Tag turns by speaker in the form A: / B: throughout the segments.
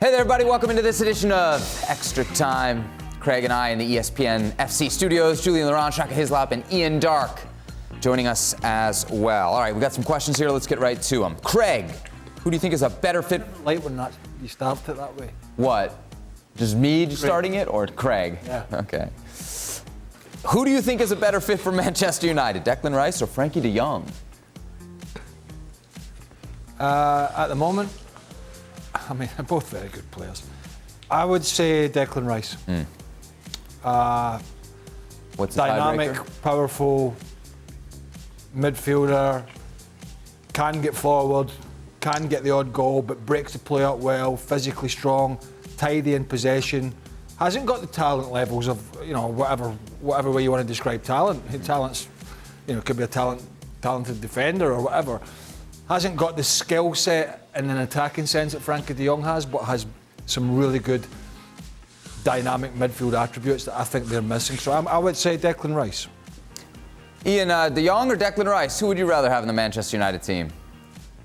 A: Hey there, everybody. Welcome into this edition of Extra Time. Craig and I in the ESPN FC studios. Julian Laurent, Shaka Hislop, and Ian Dark joining us as well. All right, we've got some questions here. Let's get right to them. Craig, who do you think is a better fit?
B: Like when you start it that way.
A: What? Just me starting it or Craig?
B: Yeah.
A: Okay. Who do you think is a better fit for Manchester United, Declan Rice or Frenkie de Jong?
B: At the moment, I mean, they're both very good players. I would say Declan Rice.
A: What's the
B: Dynamic,
A: tiebreaker?
B: powerful midfielder, can get forward, can get the odd goal, but breaks the play up well, physically strong, tidy in possession. Hasn't got the talent levels of, whatever way you want to describe talent. Talent's, could be a talented defender or whatever. Hasn't got the skill set in an attacking sense that Frenkie de Jong has, but has some really good dynamic midfield attributes that I think they're missing. So I would say Declan Rice.
A: Ian, de Jong or Declan Rice? Who would you rather have in the Manchester United team?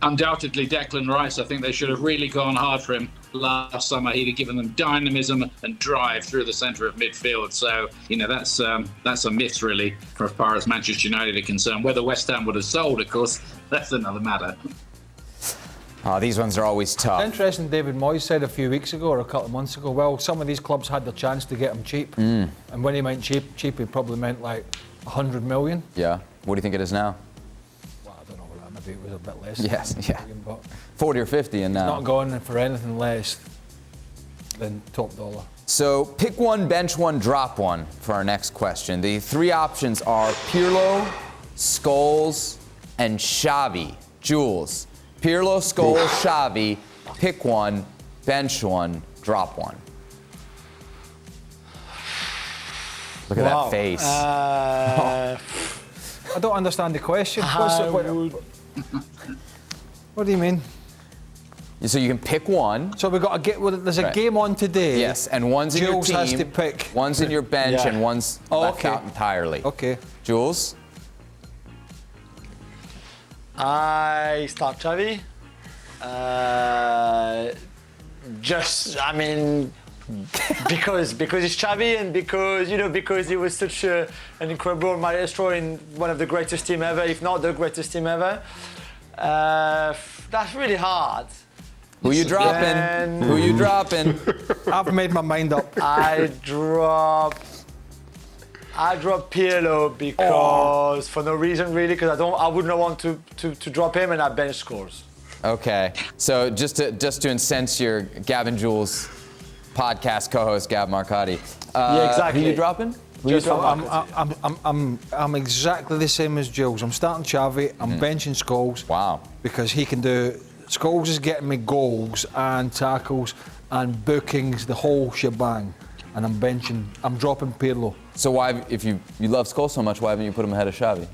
C: Undoubtedly Declan Rice. I think they should have really gone hard for him last summer. He'd have given them dynamism and drive through the centre of midfield. So, that's a miss really for as far as Manchester United are concerned. Whether West Ham would have sold, of course, that's another matter.
A: Oh, these ones are always tough.
B: It's interesting, David Moyes said a few weeks ago or a couple of months ago, well, some of these clubs had the chance to get him cheap. And when he meant cheap, he probably meant like 100 million.
A: Yeah. What do you think it is now?
B: Well, I don't know, maybe it was a bit less.
A: Yes, yeah.
B: Million, but
A: 40 or 50 and now.
B: not going for anything less than top dollar.
A: So pick one, bench one, drop one for our next question. The three options are Pirlo, Scholes, and Xavi. Jules. Pirlo, Scholes, Xavi. Pick one, bench one, drop one. Look at that face.
B: I don't understand the question. What do you mean?
A: So you can pick one.
B: So there's a game on today.
A: Yes, and one's in your
B: Jules
A: team.
B: has to pick.
A: One's in your bench
B: Yeah.
A: and one's left out entirely.
B: Okay.
A: Jules?
D: I start Xavi. Because it's Xavi and because he was such an incredible maestro in one of the greatest team ever, if not the greatest team ever. That's really hard.
A: Who you dropping? Who you dropping?
B: I've made my mind up.
D: I drop Pirlo because for no reason really, because I would not want to drop him and I bench Scores.
A: Okay, so just to incense your Gab and Jules podcast co-host Gab Marcotti.
D: Yeah, exactly.
A: Who you dropping?
B: I'm exactly the same as Jules. I'm starting Xavi. I'm benching Scholes.
A: Wow.
B: Because he can do. Scholes is getting me goals and tackles and bookings, the whole shebang. And I'm dropping Pirlo.
A: So why, if you love Scholes so much, why haven't you put him ahead of Xavi?
B: I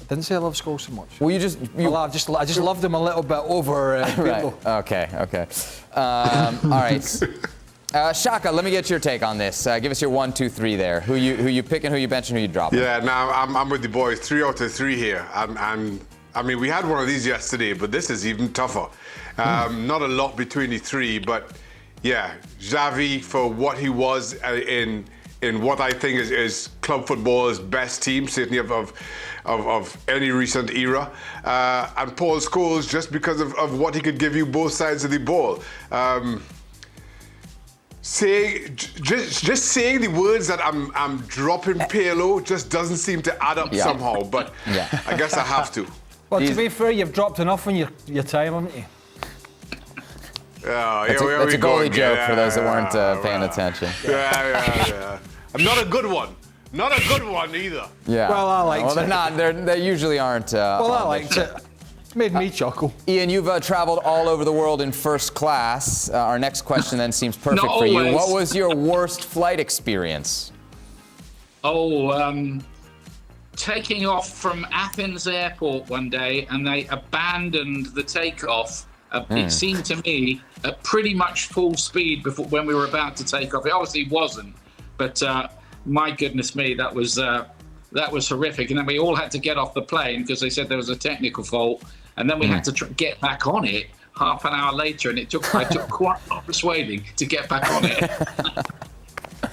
B: didn't say I love Scholes so much.
A: Well,
B: I just loved him a little bit over Pirlo.
A: Right. Okay. All right. Shaka, let me get your take on this. Give us your 1, 2, 3 there. Who you picking, who you benching, who you dropping?
E: Yeah, now I'm with the boys. 3 out of 3 here. I mean, we had one of these yesterday, but this is even tougher. Not a lot between the three, but yeah, Xavi for what he was in what I think is club football's best team, certainly of any recent era, and Paul Scholes just because of what he could give you both sides of the ball. Just saying the words that I'm dropping Pirlo just doesn't seem to add up somehow, but I guess I have to.
B: Well, to be fair, you've dropped enough in your time, haven't you?
A: That's a goalie joke for those that weren't paying attention.
E: Yeah. I'm not a good one. Not a good one either.
A: Yeah.
B: Well, I liked
A: Well, they're not. They usually aren't.
B: Well, I liked it. Made me chuckle.
A: Ian, you've traveled all over the world in first class. Our next question then seems perfect for you. What was your worst flight experience?
C: Taking off from Athens airport one day and they abandoned the takeoff. It seemed to me at pretty much full speed when we were about to take off. It obviously wasn't, but my goodness me, that was horrific. And then we all had to get off the plane because they said there was a technical fault. And then we had to get back on it half an hour later, and I took quite a lot of persuading to get back on it.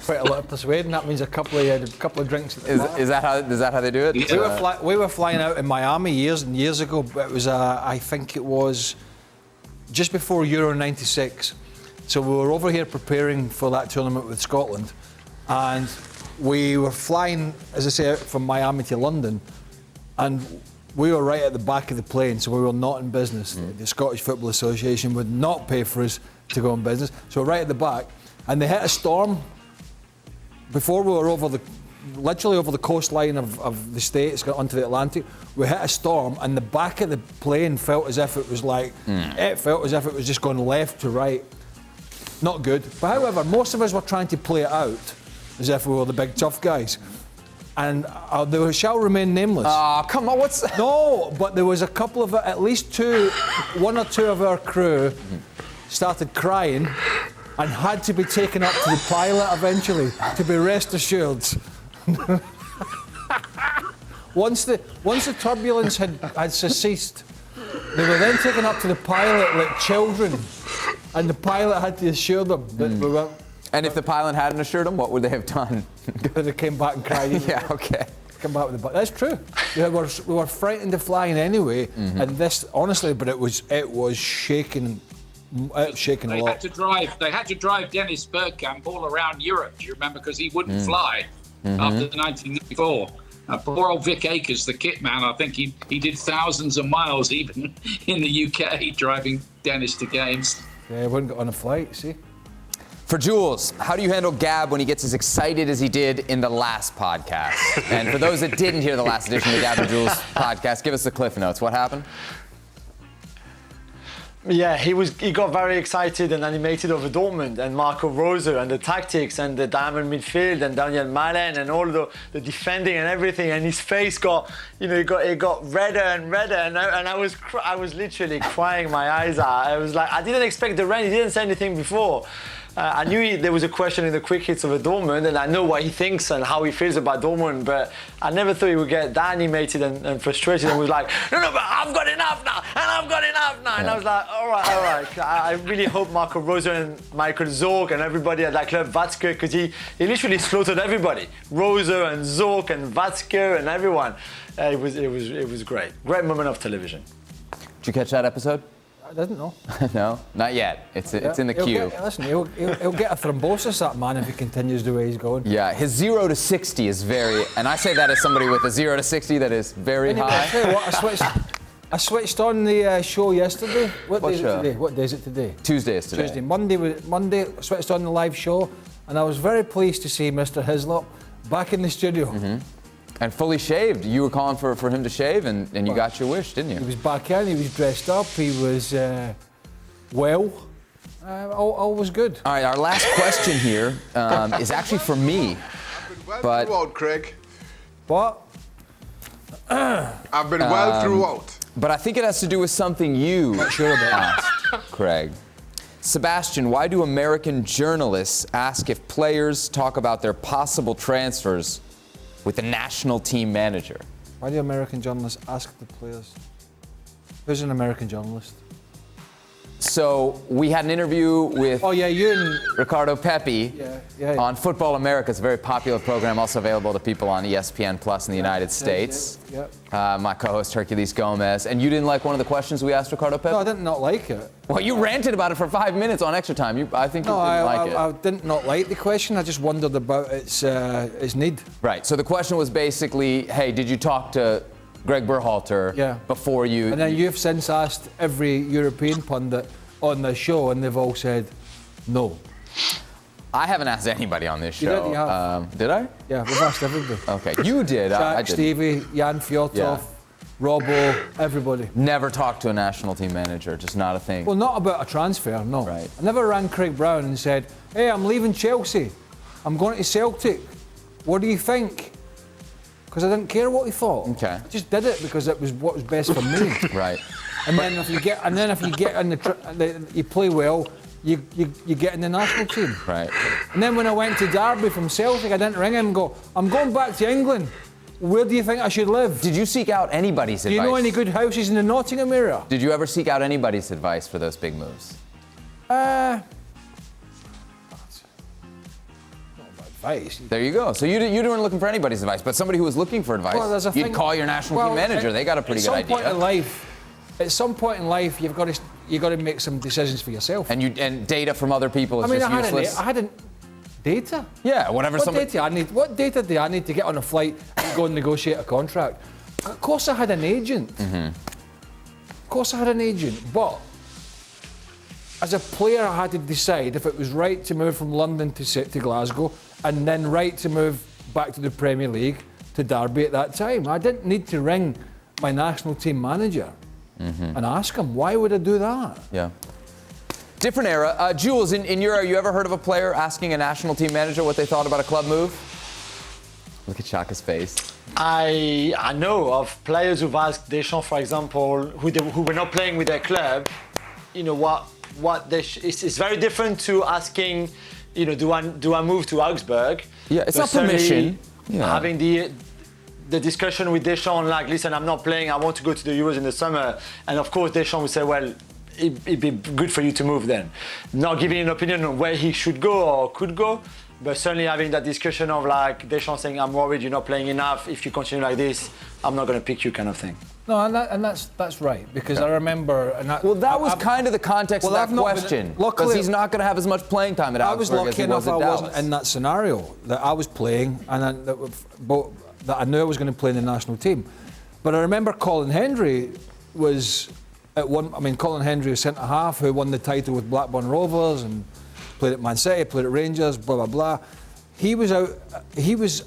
B: Quite a lot of persuading. That means a couple of drinks at the bar.
A: Is that how they do it?
C: Yeah.
B: We were flying out in Miami years and years ago. But it was I think it was just before Euro '96. So we were over here preparing for that tournament with Scotland, and we were flying, as I say, out from Miami to London, and we were right at the back of the plane, so we were not in business. The Scottish Football Association would not pay for us to go in business, so we're right at the back, and they hit a storm before we were literally over the coastline of the States, got onto the Atlantic. We hit a storm, and the back of the plane felt as if it was it felt as if it was just going left to right. Not good. But however, most of us were trying to play it out as if we were the big tough guys. And they shall remain nameless.
A: Oh, come on, what's...
B: No, but there was a couple of, at least one or two of our crew started crying and had to be taken up to the pilot eventually to be rest assured. Once the turbulence had ceased, they were then taken up to the pilot like children, and the pilot had to assure them that we were...
A: And if the pilot hadn't assured them, what would they have done?
B: They came back and cried.
A: Yeah, okay.
B: Come back with the... That's true. We were frightened of flying anyway, and this, honestly, but it was shaking. Shaking a lot.
C: They had to drive Dennis Bergkamp all around Europe. Do you remember? Because he wouldn't fly after 1994. Poor old Vic Akers, the kit man. I think he did thousands of miles even in the UK driving Dennis to games.
B: Yeah, he wouldn't get on a flight. See.
A: For Jules, how do you handle Gab when he gets as excited as he did in the last podcast? And for those that didn't hear the last edition of the Gab and Jules podcast, give us the Cliff Notes. What happened?
D: Yeah, he got very excited and animated over Dortmund and Marco Rose and the tactics and the diamond midfield and Daniel Malen and all the defending and everything, and his face got redder and redder, and I was literally crying my eyes out. I was like, I didn't expect the rain. He didn't say anything before. I knew there was a question in the quick hits of a Dortmund, and I know what he thinks and how he feels about Dortmund, but I never thought he would get that animated and frustrated and was like, no, but I've got enough now, and I've got enough now. And I was like, all right. I really hope Marco Rose and Michael Zorc and everybody at that club, Watzke, because he literally slaughtered everybody. Rose and Zorc and Watzke and everyone. It was great. Great moment of television.
A: Did you catch that episode?
B: I didn't know.
A: No, not yet. It's in the queue.
B: He'll get a thrombosis, that man, if he continues the way he's going.
A: Yeah, his 0 to 60 is very, and I say that as somebody with a 0 to 60 that is very
B: anyway,
A: high.
B: I tell you what, I switched on the show yesterday. What day is it today? What day is it today?
A: Tuesday is today.
B: Tuesday. Monday, I switched on the live show, and I was very pleased to see Mr. Hislop back in the studio.
A: And fully shaved. You were calling for him to shave, and you got your wish, didn't
B: He
A: you?
B: was back in, he was dressed up, he was all was good.
A: All right, our last question here is actually for me. But
E: throughout, Craig.
B: What?
E: I've been well throughout.
A: But I think it has to do with something you asked, Craig. Sebastian, why do American journalists ask if players talk about their possible transfers with the national team manager?
B: Why do American journalists ask the players? Who's an American journalist?
A: So we had an interview with
B: you and
A: Ricardo Pepi
B: Yeah.
A: on Football America. It's a very popular program, also available to people on ESPN Plus in the United States.
B: Yeah.
A: My co-host Hercules Gomez. And you didn't like one of the questions we asked Ricardo Pepi?
B: No, I did not like it.
A: Well, you ranted about it for 5 minutes on Extra Time. I think you didn't like it.
B: I did not like the question. I just wondered about its need.
A: Right. So the question was basically, hey, did you talk to Greg Berhalter before you...
B: And then you've since asked every European pundit on the show, and they've all said no.
A: I haven't asked anybody on this
B: You
A: show.
B: did, you have.
A: Did I?
B: Yeah, we've asked everybody.
A: Okay, you did.
B: Jack,
A: I didn't.
B: Stevie, Jan Fjotov, Robbo, everybody.
A: Never talked to a national team manager, just not a thing.
B: Well, not about a transfer, no.
A: Right.
B: I never rang Craig Brown and said, hey, I'm leaving Chelsea. I'm going to Celtic. What do you think? Because I didn't care what he thought.
A: Okay.
B: I just did it because it was what was best for me.
A: Right.
B: And then if you get in you play well, you get in the national team.
A: Right.
B: And then when I went to Derby from Celtic, I didn't ring him and go, I'm going back to England. Where do you think I should live?
A: Did you seek out anybody's advice?
B: Do you know any good houses in the Nottingham area?
A: Did you ever seek out anybody's advice for those big moves?
B: Not advice.
A: There you go. So you weren't looking for anybody's advice, but somebody who was looking for advice,
B: Well, there's a
A: you'd
B: thing-
A: call your national team manager. They got a pretty good idea.
B: At some point in life, you've got to make some decisions for yourself.
A: And data from other people is just useless.
B: I hadn't data.
A: Yeah, whatever.
B: What data do I need to get on a flight and go and negotiate a contract? Of course, I had an agent. Of course, I had an agent. But as a player, I had to decide if it was right to move from London to Glasgow, and then right to move back to the Premier League to Derby at that time. I didn't need to ring my national team manager and ask him, why would I do that?
A: Yeah. Different era. Jules, in your era, you ever heard of a player asking a national team manager what they thought about a club move? Look at Shaka's face.
D: I know of players who've asked Deschamps, for example, who were not playing with their club, you know, it's very different to asking, you know, do I move to Augsburg?
A: Yeah, it's not permission. Yeah.
D: Having the discussion with Deschamps, like, listen, I'm not playing, I want to go to the Euros in the summer. And of course, Deschamps would say, well, it'd be good for you to move then. Not giving an opinion on where he should go or could go, but certainly having that discussion of like Deschamps saying, I'm worried you're not playing enough. If you continue like this, I'm not going to pick you, kind of thing.
B: No, and that's right, because I remember...
A: that was kind of the context of that question. Because he's not going to have as much playing time at Augsburg as he was at Dallas.
B: I was lucky enough I wasn't in that scenario, that I was playing, and that I knew I was going to play in the national team. But I remember Colin Hendry was... Colin Hendry, a centre-half who won the title with Blackburn Rovers and played at Man City, played at Rangers, blah, blah, blah. He was out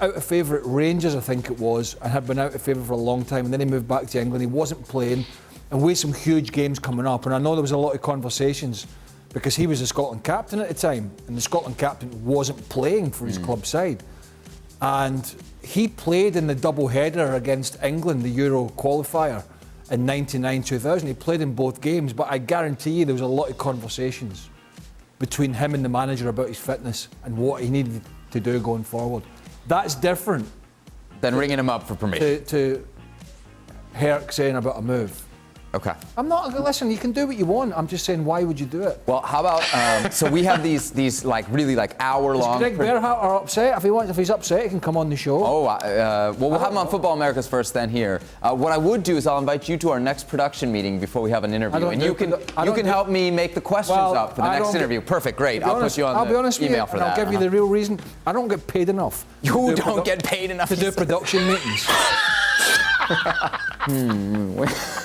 B: of favour at Rangers, I think it was, and had been out of favour for a long time, and then he moved back to England. He wasn't playing, and we had some huge games coming up, and I know there was a lot of conversations because he was the Scotland captain at the time, and the Scotland captain wasn't playing for his club side. And he played in the double-header against England, the Euro qualifier, in 99-2000. He played in both games, but I guarantee you there was a lot of conversations between him and the manager about his fitness and what he needed to do going forward. That's different
A: than ringing him up for permission.
B: To Herc saying about a move.
A: Okay.
B: I'm not. Listen, you can do what you want. I'm just saying, why would you do it?
A: Well, how about so we have these like really like hour-long.
B: Is Greg Berhalter upset? If he's upset, he can come on the show.
A: Oh, well, we'll have him on Football America's first, then here. What I would do is I'll invite you to our next production meeting before we have an interview, and you can help me make the questions up for the next interview. Perfect, great. I'll put you on the email for that.
B: I'll give you the real reason. I don't get paid enough.
A: You don't get paid enough
B: to do production meetings.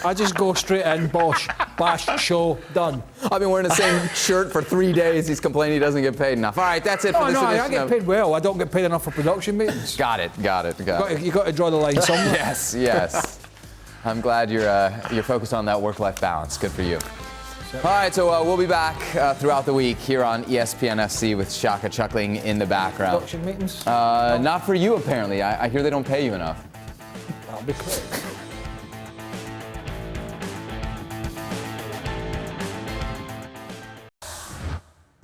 B: I just go straight in, bash, show, done.
A: I've been wearing the same shirt for 3 days. He's complaining he doesn't get paid enough. All right, that's it for this edition.
B: I get paid well. I don't get paid enough for production meetings.
A: Got it.
B: You've got to draw the line somewhere.
A: Yes. I'm glad you're focused on that work-life balance. Good for you. All right, so we'll be back throughout the week here on ESPN FC with Shaka chuckling in the background.
B: Production meetings?
A: Not for you, apparently. I hear they don't pay you enough.
B: That'll be quick.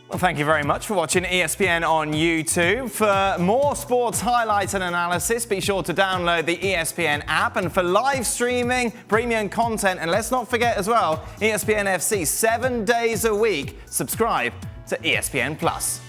F: Well, thank you very much for watching ESPN on YouTube. For more sports highlights and analysis, be sure to download the ESPN app. And for live streaming, premium content, and let's not forget as well, ESPN FC 7 days a week. Subscribe to ESPN Plus.